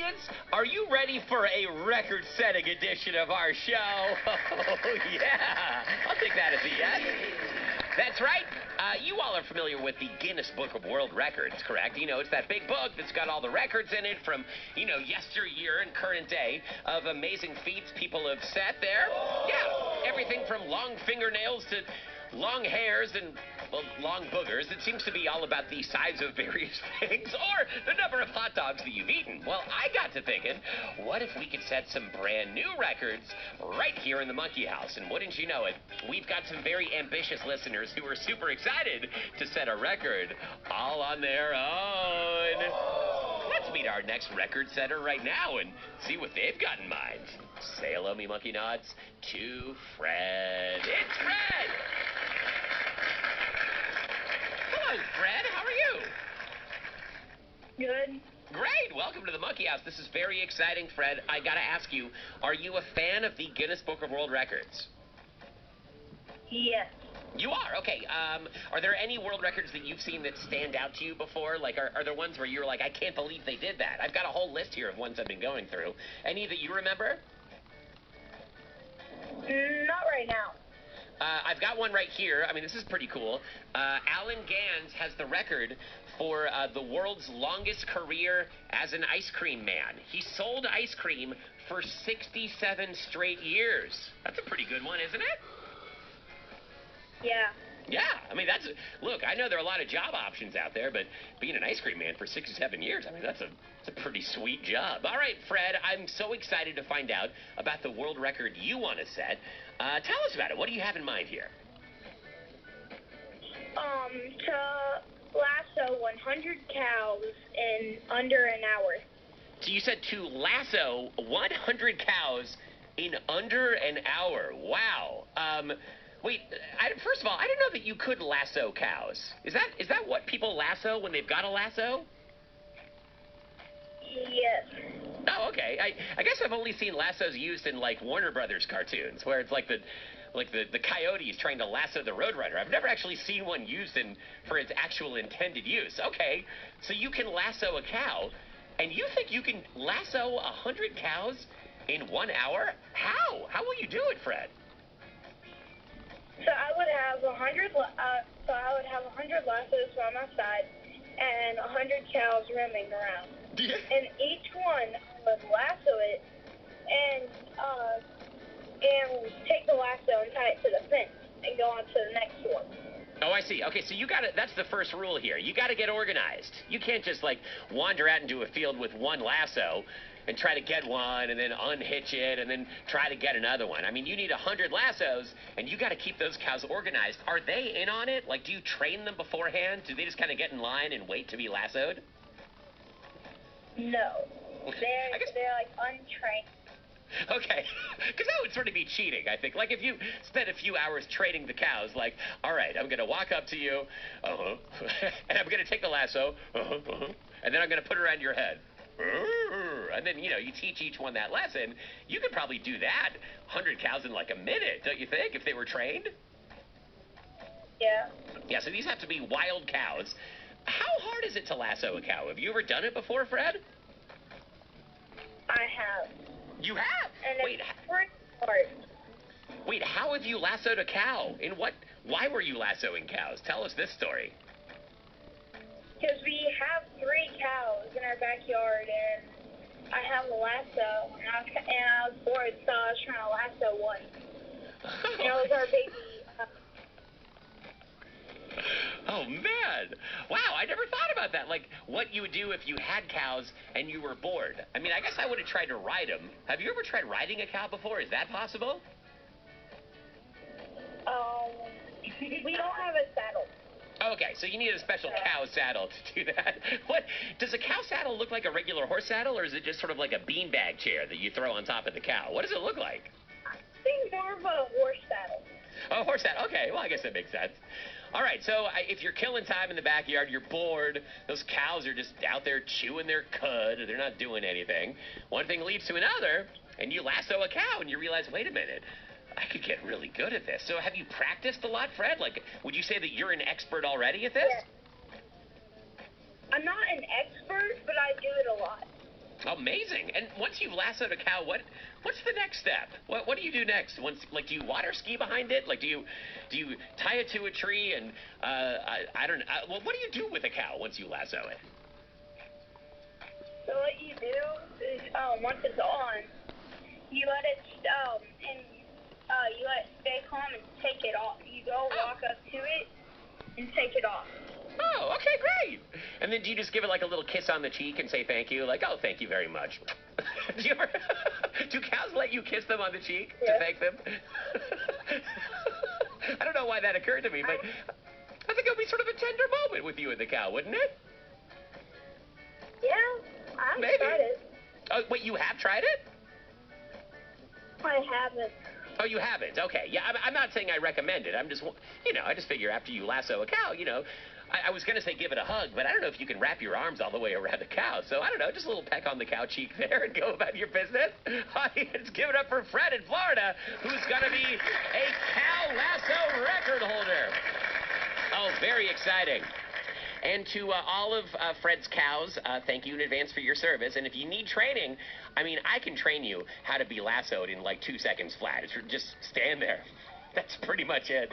audience, are you ready for a record-setting edition of our show? Oh, yeah. I'll take that as a yes. That's right. You all are familiar with the Guinness Book of World Records, correct? You know, it's that big book that's got all the records in it from, you know, yesteryear and current day of amazing feats people have set there. Yeah, everything from long fingernails to long hairs and, well, long boogers. It seems to be all about the size of various things or the number of hot dogs that you've eaten. Well, I got to thinking, what if we could set some brand new records right here in the Monkey House? And wouldn't you know it, we've got some very ambitious listeners who are super excited to set a record all on their own. Let's meet our next record setter right now and see what they've got in mind. Say hello, me monkey nods, to Fred. It's Fred! Hello, Fred. How are you? Good. Great. Welcome to the Monkey House. This is very exciting, Fred. I got to ask you, are you a fan of the Guinness Book of World Records? Yes. You are? Okay. Are there any world records that you've seen that stand out to you before? Like, are there ones where you're like, I can't believe they did that? I've got a whole list here of ones I've been going through. Any that you remember? Not right now. I've got one right here. I mean, this is pretty cool. Alan Gans has the record for the world's longest career as an ice cream man. He sold ice cream for 67 straight years. That's a pretty good one, isn't it? Yeah. Yeah, I mean, look, I know there are a lot of job options out there, but being an ice cream man for 67 years, I mean, that's a pretty sweet job. All right, Fred, I'm so excited to find out about the world record you want to set. Tell us about it. What do you have in mind here? To lasso 100 cows in under an hour. So you said to lasso 100 cows in under an hour. Wow. Wait, first of all, I didn't know that you could lasso cows. Is that what people lasso when they've got a lasso? Yes. Oh, okay. I guess I've only seen lassos used in, like, Warner Brothers cartoons, where it's like the coyotes trying to lasso the Roadrunner. I've never actually seen one used for its actual intended use. Okay, so you can lasso a cow, and you think you can lasso 100 cows in 1 hour? How? How will you do it, Fred? So I would have 100 lassos on my side and 100 cows roaming around. And each one would lasso it and take the lasso and tie it to the fence and go on to the next one. Oh, I see. Okay, so that's the first rule here. You got to get organized. You can't just, like, wander out into a field with one lasso and try to get one and then unhitch it and then try to get another one. I mean, you need 100 lassos, and you got to keep those cows organized. Are they in on it? Like, do you train them beforehand? Do they just kind of get in line and wait to be lassoed? No. They're like untrained. Okay, because that would sort of be cheating, I think. Like, if you spent a few hours training the cows, like, all right, I'm going to walk up to you, and I'm going to take the lasso, and then I'm going to put it around your head. And then, you know, you teach each one that lesson. You could probably do that 100 cows in like a minute, don't you think, if they were trained? Yeah. Yeah, so these have to be wild cows. How hard is it to lasso a cow? Have you ever done it before, Fred? I have. You have? And Wait, it's pretty hard. Wait, how have you lassoed a cow? Why were you lassoing cows? Tell us this story. Because we have 3 cows in our backyard, and I have a lasso, and I was bored, so I was trying to lasso one. And it was our baby. Oh, man. Wow, I never thought about that. Like, what you would do if you had cows and you were bored. I mean, I guess I would have tried to ride them. Have you ever tried riding a cow before? Is that possible? We don't have a saddle. Okay, so you need a special cow saddle to do that. Does a cow saddle look like a regular horse saddle, or is it just sort of like a beanbag chair that you throw on top of the cow? What does it look like? I think more of a horse saddle. Oh, horse saddle. Okay, well, I guess that makes sense. All right, so if you're killing time in the backyard, you're bored, those cows are just out there chewing their cud, they're not doing anything. One thing leads to another, and you lasso a cow, and you realize, wait a minute, I could get really good at this. So have you practiced a lot, Fred? Like, would you say that you're an expert already at this? Yeah. I'm not an expert, but I do it a lot. Amazing. And once you've lassoed a cow, what's the next step? What do you do next? Once, like, do you water ski behind it? Like, do you tie it to a tree and I don't know. Well, what do you do with a cow once you lasso it? So what you do is, once it's on, you let it you let it stay calm and take it off. You go walk up to it and take it off. Oh, okay, great. And then do you just give it like a little kiss on the cheek and say thank you? Like, oh, thank you very much. Do cows let you kiss them on the cheek to thank them? I don't know why that occurred to me, but I think it would be sort of a tender moment with you and the cow, wouldn't it? Yeah, I've Maybe. tried it. Oh, wait, you have tried it? I haven't. Oh, you haven't? Okay. Yeah, I'm not saying I recommend it. I'm just, I just figure after you lasso a cow, I was going to say give it a hug, but I don't know if you can wrap your arms all the way around a cow. So I don't know, just a little peck on the cow cheek there and go about your business. Audience, give it up for Fred in Florida, who's going to be a cow lasso record holder. Oh, very exciting. And to all of Fred's cows, thank you in advance for your service. And if you need training, I mean, I can train you how to be lassoed in like 2 seconds flat. It's just stand there. That's pretty much it.